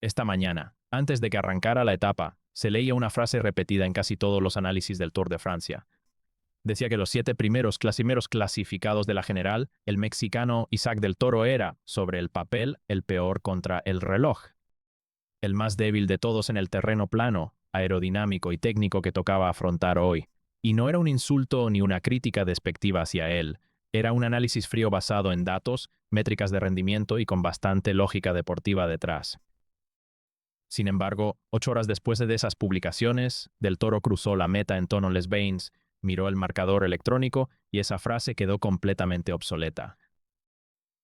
Esta mañana, antes de que arrancara la etapa, se leía una frase repetida en casi todos los análisis del Tour de Francia. Decía que los 7 primeros clasificados de la general, el mexicano Isaac del Toro era, sobre el papel, el peor contra el reloj. El más débil de todos en el terreno plano, aerodinámico y técnico que tocaba afrontar hoy. Y no era un insulto ni una crítica despectiva hacia él. Era un análisis frío basado en datos, métricas de rendimiento y con bastante lógica deportiva detrás. Sin embargo, 8 horas después de esas publicaciones, Del Toro cruzó la meta en Thonon-les-Bains, miró el marcador electrónico y esa frase quedó completamente obsoleta.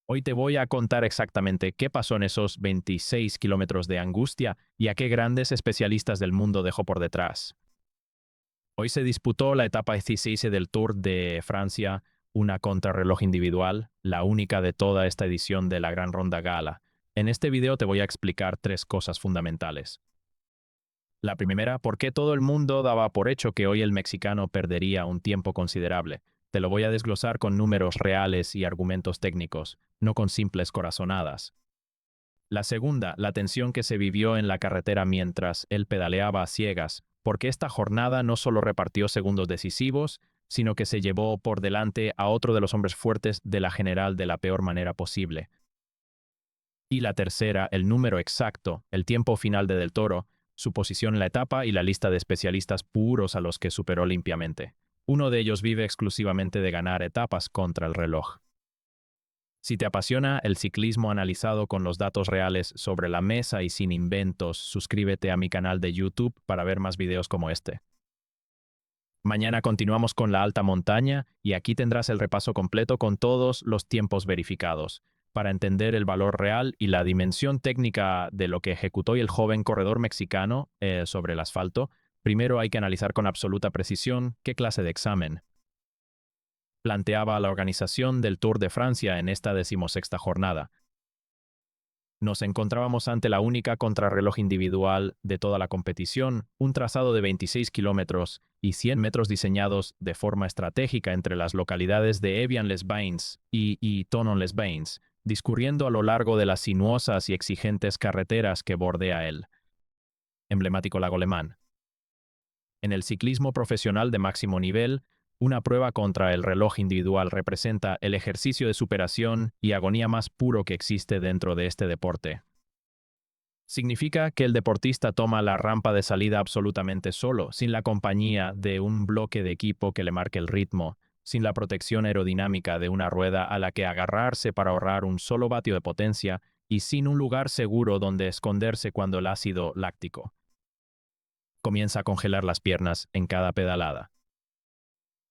Hoy te voy a contar exactamente qué pasó en esos 26 kilómetros de angustia y a qué grandes especialistas del mundo dejó por detrás. Hoy se disputó la etapa 16 del Tour de Francia, una contrarreloj individual, la única de toda esta edición de la Gran Ronda Gala. En este video te voy a explicar 3 cosas fundamentales. La primera, ¿por qué todo el mundo daba por hecho que hoy el mexicano perdería un tiempo considerable? Te lo voy a desglosar con números reales y argumentos técnicos, no con simples corazonadas. La segunda, la tensión que se vivió en la carretera mientras él pedaleaba a ciegas, porque esta jornada no solo repartió segundos decisivos, sino que se llevó por delante a otro de los hombres fuertes de la general de la peor manera posible. Y la tercera, el número exacto, el tiempo final de Del Toro, su posición en la etapa y la lista de especialistas puros a los que superó limpiamente. Uno de ellos vive exclusivamente de ganar etapas contra el reloj. Si te apasiona el ciclismo analizado con los datos reales sobre la mesa y sin inventos, suscríbete a mi canal de YouTube para ver más videos como este. Mañana continuamos con la alta montaña y aquí tendrás el repaso completo con todos los tiempos verificados, para entender el valor real y la dimensión técnica de lo que ejecutó el joven corredor mexicano sobre el asfalto. Primero hay que analizar con absoluta precisión qué clase de examen planteaba la organización del Tour de Francia en esta 16ª jornada. Nos encontrábamos ante la única contrarreloj individual de toda la competición, un trazado de 26 kilómetros y 100 metros diseñados de forma estratégica entre las localidades de Evian-les-Bains y Thonon-les-Bains, discurriendo a lo largo de las sinuosas y exigentes carreteras que bordea el emblemático lago Le Mans. En el ciclismo profesional de máximo nivel, una prueba contra el reloj individual representa el ejercicio de superación y agonía más puro que existe dentro de este deporte. Significa que el deportista toma la rampa de salida absolutamente solo, sin la compañía de un bloque de equipo que le marque el ritmo, sin la protección aerodinámica de una rueda a la que agarrarse para ahorrar un solo vatio de potencia y sin un lugar seguro donde esconderse cuando el ácido láctico comienza a congelar las piernas en cada pedalada.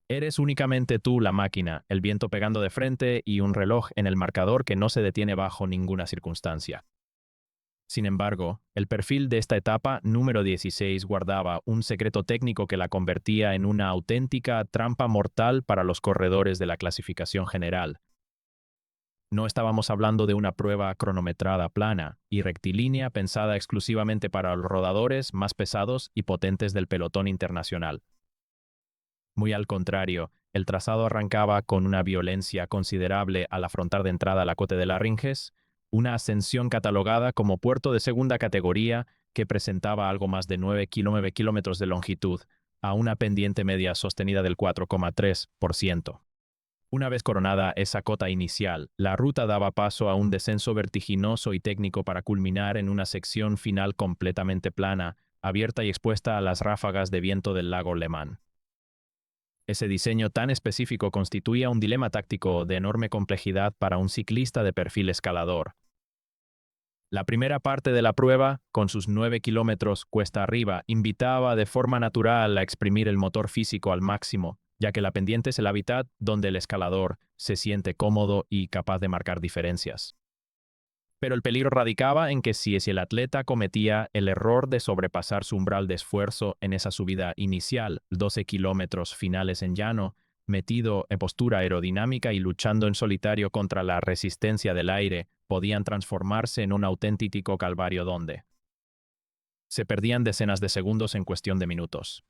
Eres únicamente tú la máquina, el viento pegando de frente y un reloj en el marcador que no se detiene bajo ninguna circunstancia. Sin embargo, el perfil de esta etapa número 16 guardaba un secreto técnico que la convertía en una auténtica trampa mortal para los corredores de la clasificación general. No estábamos hablando de una prueba cronometrada plana y rectilínea pensada exclusivamente para los rodadores más pesados y potentes del pelotón internacional. Muy al contrario, el trazado arrancaba con una violencia considerable al afrontar de entrada la Côte de Larringes, una ascensión catalogada como puerto de segunda categoría que presentaba algo más de 9 kilómetros de longitud, a una pendiente media sostenida del 4,3%. Una vez coronada esa cota inicial, la ruta daba paso a un descenso vertiginoso y técnico para culminar en una sección final completamente plana, abierta y expuesta a las ráfagas de viento del lago Le Mans. Ese diseño tan específico constituía un dilema táctico de enorme complejidad para un ciclista de perfil escalador. La primera parte de la prueba, con sus 9 kilómetros cuesta arriba, invitaba de forma natural a exprimir el motor físico al máximo, ya que la pendiente es el hábitat donde el escalador se siente cómodo y capaz de marcar diferencias. Pero el peligro radicaba en que si el atleta cometía el error de sobrepasar su umbral de esfuerzo en esa subida inicial, 12 kilómetros finales en llano, metido en postura aerodinámica y luchando en solitario contra la resistencia del aire, podían transformarse en un auténtico calvario donde se perdían decenas de segundos en cuestión de minutos.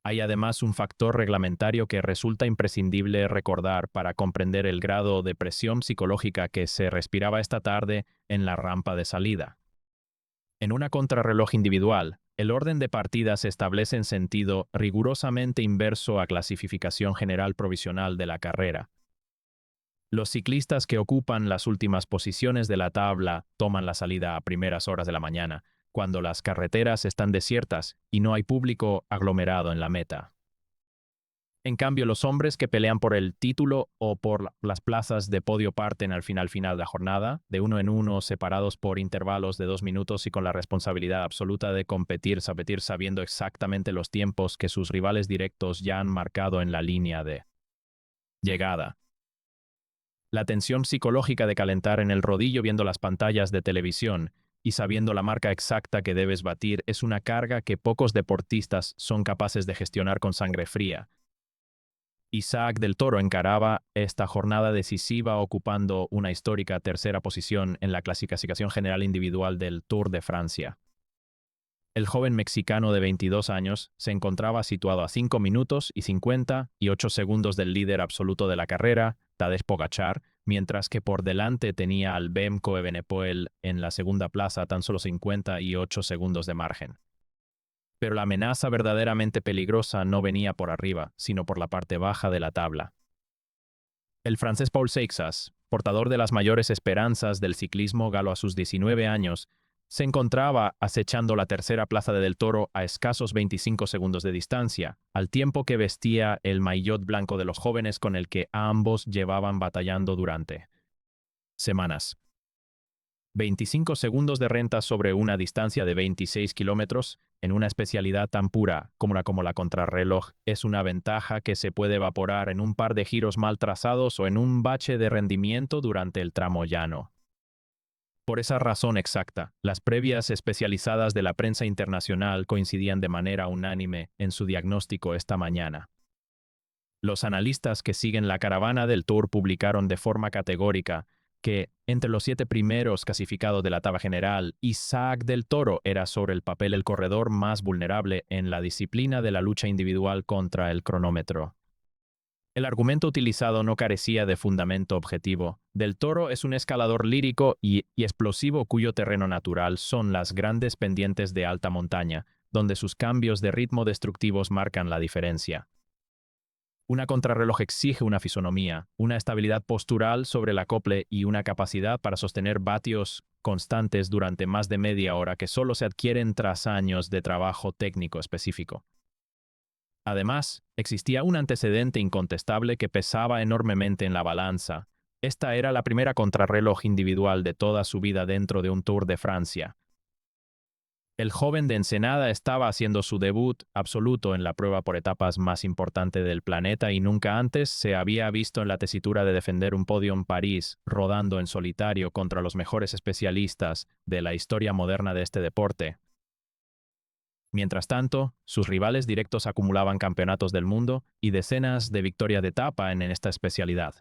Hay además un factor reglamentario que resulta imprescindible recordar para comprender el grado de presión psicológica que se respiraba esta tarde en la rampa de salida. En una contrarreloj individual, el orden de partida se establece en sentido rigurosamente inverso a clasificación general provisional de la carrera. Los ciclistas que ocupan las últimas posiciones de la tabla toman la salida a primeras horas de la mañana, cuando las carreteras están desiertas y no hay público aglomerado en la meta. En cambio, los hombres que pelean por el título o por las plazas de podio parten al final de la jornada, de uno en uno, separados por intervalos de 2 minutos y con la responsabilidad absoluta de competir sabiendo exactamente los tiempos que sus rivales directos ya han marcado en la línea de llegada. La tensión psicológica de calentar en el rodillo viendo las pantallas de televisión y sabiendo la marca exacta que debes batir es una carga que pocos deportistas son capaces de gestionar con sangre fría. Isaac del Toro encaraba esta jornada decisiva ocupando una histórica tercera posición en la clasificación general individual del Tour de Francia. El joven mexicano de 22 años se encontraba situado a 5 minutos y 58 segundos del líder absoluto de la carrera, Tadej Pogačar, mientras que por delante tenía al Remco Evenepoel en la segunda plaza a tan solo 58 segundos de margen. Pero la amenaza verdaderamente peligrosa no venía por arriba, sino por la parte baja de la tabla. El francés Paul Seixas, portador de las mayores esperanzas del ciclismo galo a sus 19 años, se encontraba acechando la tercera plaza de Del Toro a escasos 25 segundos de distancia, al tiempo que vestía el maillot blanco de los jóvenes con el que ambos llevaban batallando durante semanas. 25 segundos de renta sobre una distancia de 26 kilómetros en una especialidad tan pura como la contrarreloj es una ventaja que se puede evaporar en un par de giros mal trazados o en un bache de rendimiento durante el tramo llano. Por esa razón exacta, las previas especializadas de la prensa internacional coincidían de manera unánime en su diagnóstico esta mañana. Los analistas que siguen la caravana del Tour publicaron de forma categórica que, entre los 7 primeros clasificados de la tabla general, Isaac del Toro era sobre el papel el corredor más vulnerable en la disciplina de la lucha individual contra el cronómetro. El argumento utilizado no carecía de fundamento objetivo. Del Toro es un escalador lírico y explosivo cuyo terreno natural son las grandes pendientes de alta montaña, donde sus cambios de ritmo destructivos marcan la diferencia. Una contrarreloj exige una fisonomía, una estabilidad postural sobre el acople y una capacidad para sostener vatios constantes durante más de media hora que solo se adquieren tras años de trabajo técnico específico. Además, existía un antecedente incontestable que pesaba enormemente en la balanza. Esta era la primera contrarreloj individual de toda su vida dentro de un Tour de Francia. El joven de Ensenada estaba haciendo su debut absoluto en la prueba por etapas más importante del planeta y nunca antes se había visto en la tesitura de defender un podio en París, rodando en solitario contra los mejores especialistas de la historia moderna de este deporte. Mientras tanto, sus rivales directos acumulaban campeonatos del mundo y decenas de victorias de etapa en esta especialidad.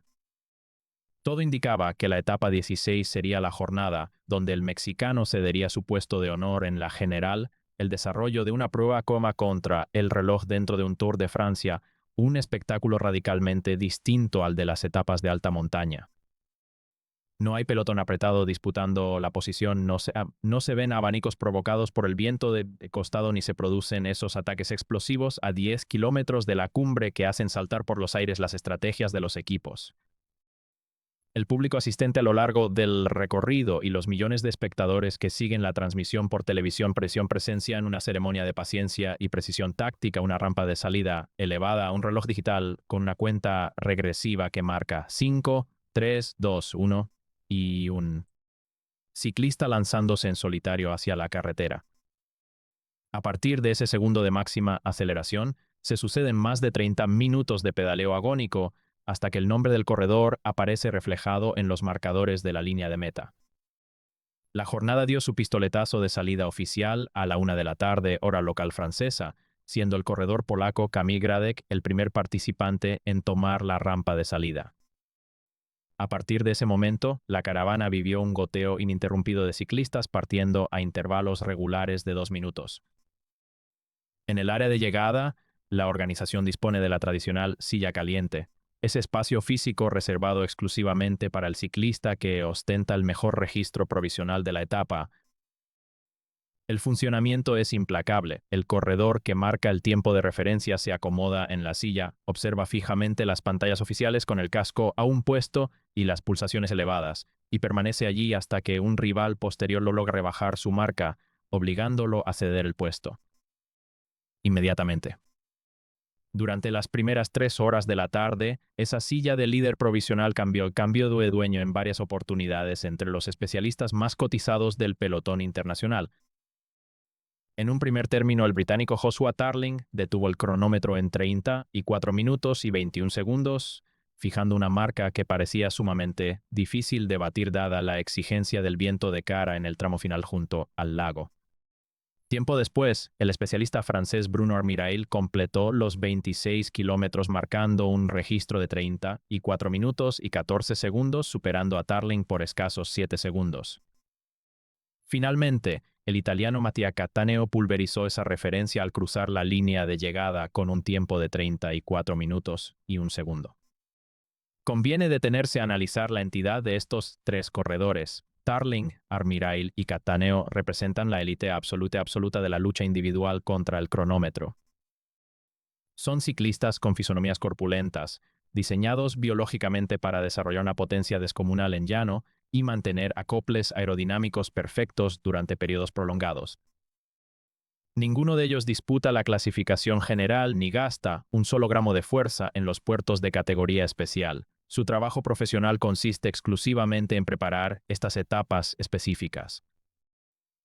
Todo indicaba que la etapa 16 sería la jornada donde el mexicano cedería su puesto de honor en la general, el desarrollo de una prueba contra el reloj dentro de un Tour de Francia, un espectáculo radicalmente distinto al de las etapas de alta montaña. No hay pelotón apretado disputando la posición, no se ven abanicos provocados por el viento de costado ni se producen esos ataques explosivos a 10 kilómetros de la cumbre que hacen saltar por los aires las estrategias de los equipos. El público asistente a lo largo del recorrido y los millones de espectadores que siguen la transmisión por televisión presencian una ceremonia de paciencia y precisión táctica, una rampa de salida elevada, un reloj digital con una cuenta regresiva que marca 5, 3, 2, 1 y un ciclista lanzándose en solitario hacia la carretera. A partir de ese segundo de máxima aceleración, se suceden más de 30 minutos de pedaleo agónico hasta que el nombre del corredor aparece reflejado en los marcadores de la línea de meta. La jornada dio su pistoletazo de salida oficial a la 1 de la tarde, hora local francesa, siendo el corredor polaco Kamil Gradek el primer participante en tomar la rampa de salida. A partir de ese momento, la caravana vivió un goteo ininterrumpido de ciclistas partiendo a intervalos regulares de 2 minutos. En el área de llegada, la organización dispone de la tradicional silla caliente, ese espacio físico reservado exclusivamente para el ciclista que ostenta el mejor registro provisional de la etapa. El funcionamiento es implacable. El corredor que marca el tiempo de referencia se acomoda en la silla, observa fijamente las pantallas oficiales con el casco aún puesto y las pulsaciones elevadas, y permanece allí hasta que un rival posterior lo logra rebajar su marca, obligándolo a ceder el puesto. Inmediatamente. Durante las primeras 3 horas de la tarde, esa silla de líder provisional cambió de dueño en varias oportunidades entre los especialistas más cotizados del pelotón internacional. En un primer término, el británico Joshua Tarling detuvo el cronómetro en 34 minutos y 21 segundos, fijando una marca que parecía sumamente difícil de batir dada la exigencia del viento de cara en el tramo final junto al lago. Tiempo después, el especialista francés Bruno Armirail completó los 26 kilómetros marcando un registro de 34 minutos y 14 segundos, superando a Tarling por escasos 7 segundos. Finalmente, el italiano Mattia Cattaneo pulverizó esa referencia al cruzar la línea de llegada con un tiempo de 34 minutos y 1 segundo. Conviene detenerse a analizar la entidad de estos tres corredores. Tarling, Armirail y Cattaneo representan la élite absoluta de la lucha individual contra el cronómetro. Son ciclistas con fisonomías corpulentas, diseñados biológicamente para desarrollar una potencia descomunal en llano y mantener acoples aerodinámicos perfectos durante periodos prolongados. Ninguno de ellos disputa la clasificación general ni gasta un solo gramo de fuerza en los puertos de categoría especial. Su trabajo profesional consiste exclusivamente en preparar estas etapas específicas.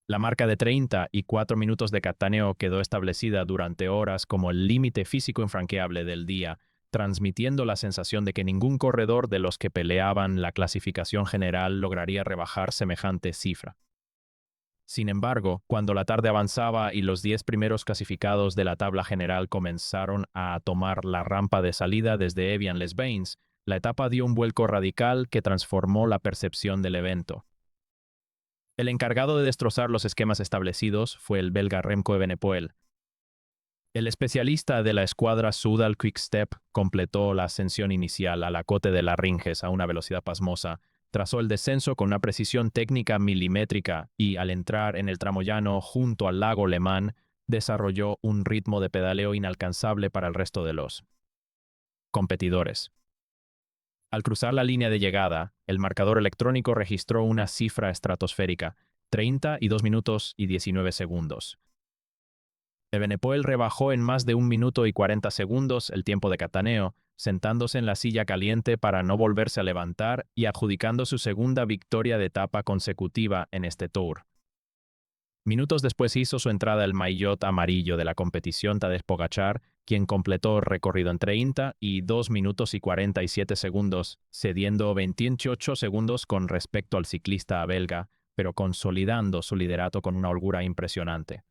La marca de 34 minutos de Cattaneo quedó establecida durante horas como el límite físico infranqueable del día, transmitiendo la sensación de que ningún corredor de los que peleaban la clasificación general lograría rebajar semejante cifra. Sin embargo, cuando la tarde avanzaba y los 10 primeros clasificados de la tabla general comenzaron a tomar la rampa de salida desde Evian-les-Bains, la etapa dio un vuelco radical que transformó la percepción del evento. El encargado de destrozar los esquemas establecidos fue el belga Remco Evenepoel. El especialista de la escuadra Soudal Quick-Step completó la ascensión inicial a la Cote de la Ringes a una velocidad pasmosa, trazó el descenso con una precisión técnica milimétrica y, al entrar en el tramo llano junto al lago Le Mans, desarrolló un ritmo de pedaleo inalcanzable para el resto de los competidores. Al cruzar la línea de llegada, el marcador electrónico registró una cifra estratosférica, 32 minutos y 19 segundos. Evenepoel rebajó en más de 1 minuto y 40 segundos el tiempo de Cattaneo, sentándose en la silla caliente para no volverse a levantar y adjudicando su segunda victoria de etapa consecutiva en este Tour. Minutos después hizo su entrada el maillot amarillo de la competición Tadej Pogačar, quien completó el recorrido en 32 minutos y 47 segundos, cediendo 28 segundos con respecto al ciclista belga, pero consolidando su liderato con una holgura impresionante.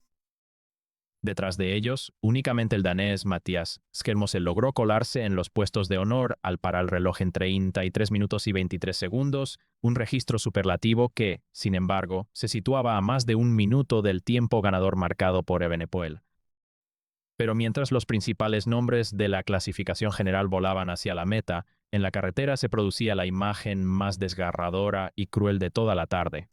Detrás de ellos, únicamente el danés Mathias Skjelmose logró colarse en los puestos de honor al parar el reloj en 33 minutos y 23 segundos, un registro superlativo que, sin embargo, se situaba a más de 1 minuto del tiempo ganador marcado por Evenepoel. Pero mientras los principales nombres de la clasificación general volaban hacia la meta, en la carretera se producía la imagen más desgarradora y cruel de toda la tarde.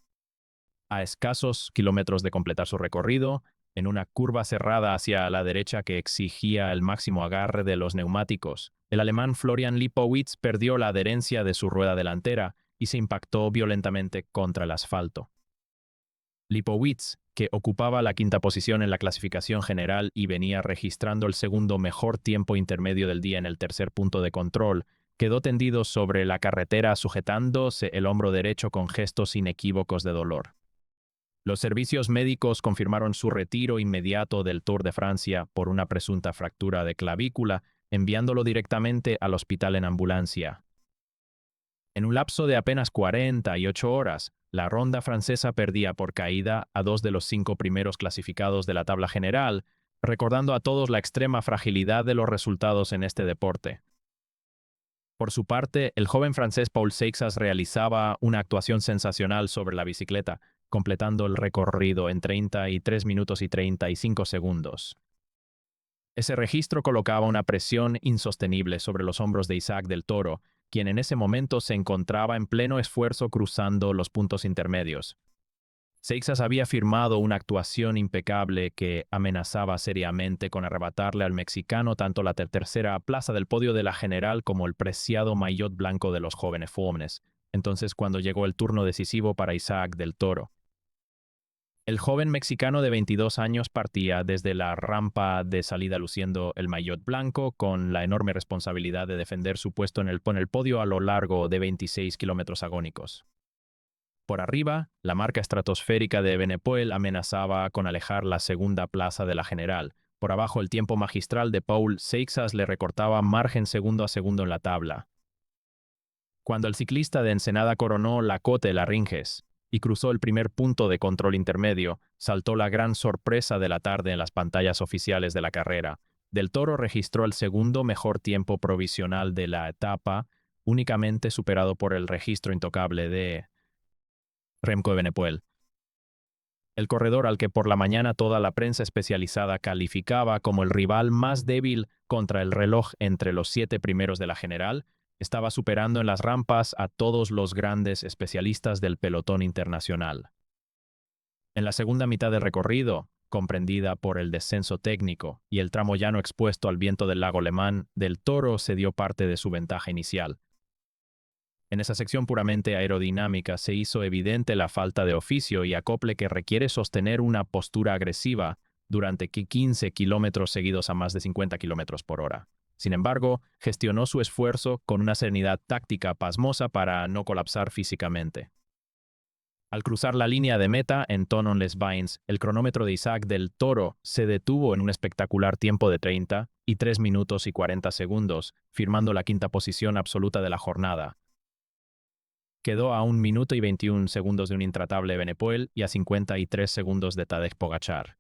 A escasos kilómetros de completar su recorrido, en una curva cerrada hacia la derecha que exigía el máximo agarre de los neumáticos, el alemán Florian Lipowitz perdió la adherencia de su rueda delantera y se impactó violentamente contra el asfalto. Lipowitz, que ocupaba la quinta posición en la clasificación general y venía registrando el segundo mejor tiempo intermedio del día en el tercer punto de control, quedó tendido sobre la carretera sujetándose el hombro derecho con gestos inequívocos de dolor. Los servicios médicos confirmaron su retiro inmediato del Tour de Francia por una presunta fractura de clavícula, enviándolo directamente al hospital en ambulancia. En un lapso de apenas 48 horas, la ronda francesa perdía por caída a 2 de los 5 primeros clasificados de la tabla general, recordando a todos la extrema fragilidad de los resultados en este deporte. Por su parte, el joven francés Paul Seixas realizaba una actuación sensacional sobre la bicicleta, completando el recorrido en 33 minutos y 35 segundos. Ese registro colocaba una presión insostenible sobre los hombros de Isaac del Toro, quien en ese momento se encontraba en pleno esfuerzo cruzando los puntos intermedios. Seixas había firmado una actuación impecable que amenazaba seriamente con arrebatarle al mexicano tanto la tercera plaza del podio de la general como el preciado maillot blanco de los jóvenes. Entonces, cuando llegó el turno decisivo para Isaac del Toro, el joven mexicano de 22 años partía desde la rampa de salida luciendo el maillot blanco con la enorme responsabilidad de defender su puesto en el podio a lo largo de 26 kilómetros agónicos. Por arriba, la marca estratosférica de Benepoel amenazaba con alejar la segunda plaza de la general. Por abajo, el tiempo magistral de Paul Seixas le recortaba margen segundo a segundo en la tabla. Cuando el ciclista de Ensenada coronó la Côte Larringes y cruzó el primer punto de control intermedio, saltó la gran sorpresa de la tarde en las pantallas oficiales de la carrera. Del Toro registró el segundo mejor tiempo provisional de la etapa, únicamente superado por el registro intocable de Remco Evenepoel. El corredor al que por la mañana toda la prensa especializada calificaba como el rival más débil contra el reloj entre los 7 primeros de la general, estaba superando en las rampas a todos los grandes especialistas del pelotón internacional. En la segunda mitad del recorrido, comprendida por el descenso técnico y el tramo llano expuesto al viento del lago Le Mans, Del Toro se dio parte de su ventaja inicial. En esa sección puramente aerodinámica se hizo evidente la falta de oficio y acople que requiere sostener una postura agresiva durante 15 kilómetros seguidos a más de 50 kilómetros por hora. Sin embargo, gestionó su esfuerzo con una serenidad táctica pasmosa para no colapsar físicamente. Al cruzar la línea de meta en Thonon-les-Bains, el cronómetro de Isaac del Toro se detuvo en un espectacular tiempo de 33 minutos y 40 segundos, firmando la quinta posición absoluta de la jornada. Quedó a 1 minuto y 21 segundos de un intratable Benepoel y a 53 segundos de Tadej Pogačar.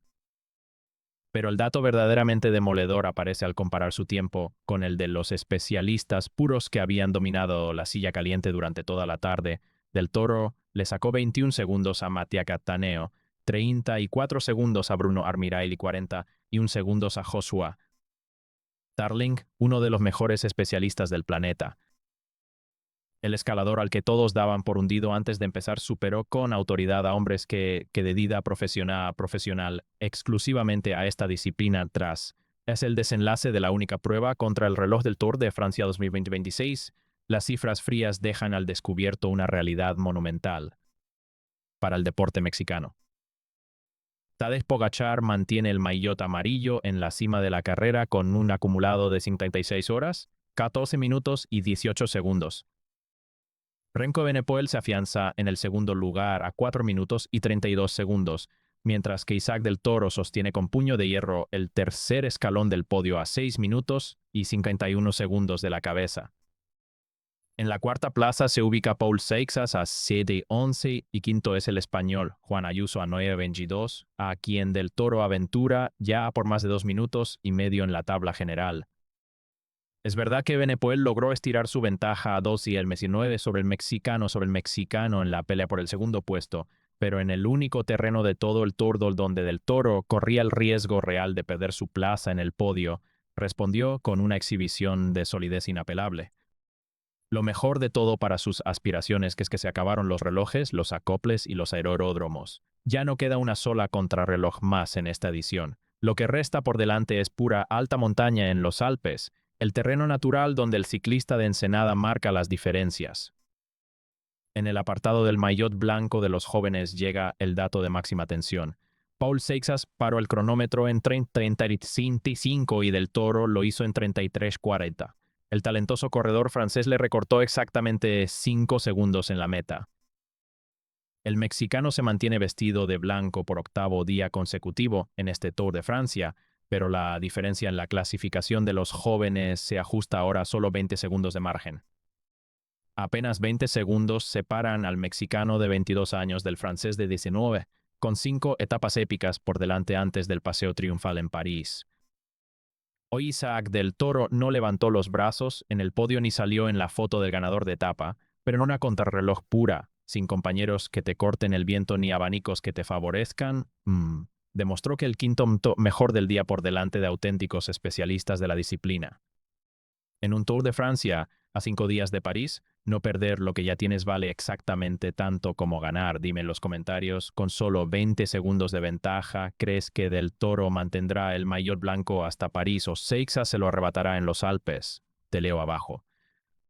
Pero el dato verdaderamente demoledor aparece al comparar su tiempo con el de los especialistas puros que habían dominado la silla caliente durante toda la tarde. Del Toro le sacó 21 segundos a Mattia Cattaneo, 34 segundos a Bruno Armirail y 41 segundos a Joshua Tarling, uno de los mejores especialistas del planeta. El escalador al que todos daban por hundido antes de empezar superó con autoridad a hombres que dedican profesional exclusivamente a esta disciplina tras. Es el desenlace de la única prueba contra el reloj del Tour de Francia 2026. Las cifras frías dejan al descubierto una realidad monumental para el deporte mexicano. Tadej Pogačar mantiene el maillot amarillo en la cima de la carrera con un acumulado de 56 horas, 14 minutos y 18 segundos. Remco Evenepoel se afianza en el segundo lugar a 4 minutos y 32 segundos, mientras que Isaac del Toro sostiene con puño de hierro el tercer escalón del podio a 6 minutos y 51 segundos de la cabeza. En la cuarta plaza se ubica Paul Seixas a 7:11 y quinto es el español Juan Ayuso a 9:22, a quien del Toro aventura ya por más de 2 minutos y medio en la tabla general. Es verdad que Benepoel logró estirar su ventaja a 2 y el 19 sobre el mexicano en la pelea por el segundo puesto, pero en el único terreno de todo el Tour donde Del Toro corría el riesgo real de perder su plaza en el podio, respondió con una exhibición de solidez inapelable. Lo mejor de todo para sus aspiraciones es que se acabaron los relojes, los acoples y los aeródromos. Ya no queda una sola contrarreloj más en esta edición. Lo que resta por delante es pura alta montaña en los Alpes, el terreno natural donde el ciclista de Ensenada marca las diferencias. En el apartado del maillot blanco de los jóvenes llega el dato de máxima tensión. Paul Seixas paró el cronómetro en 30:35 y Del Toro lo hizo en 33:40. El talentoso corredor francés le recortó exactamente 5 segundos en la meta. El mexicano se mantiene vestido de blanco por octavo día consecutivo en este Tour de Francia, pero la diferencia en la clasificación de los jóvenes se ajusta ahora a solo 20 segundos de margen. Apenas 20 segundos separan al mexicano de 22 años del francés de 19, con 5 etapas épicas por delante antes del paseo triunfal en París. Hoy Isaac del Toro no levantó los brazos en el podio ni salió en la foto del ganador de etapa, pero en una contrarreloj pura, sin compañeros que te corten el viento ni abanicos que te favorezcan, demostró que el quinto mejor del día por delante de auténticos especialistas de la disciplina. En un Tour de Francia, a 5 días de París, no perder lo que ya tienes vale exactamente tanto como ganar. Dime en los comentarios, con solo 20 segundos de ventaja, ¿crees que Del Toro mantendrá el maillot blanco hasta París o Seixa se lo arrebatará en los Alpes? Te leo abajo.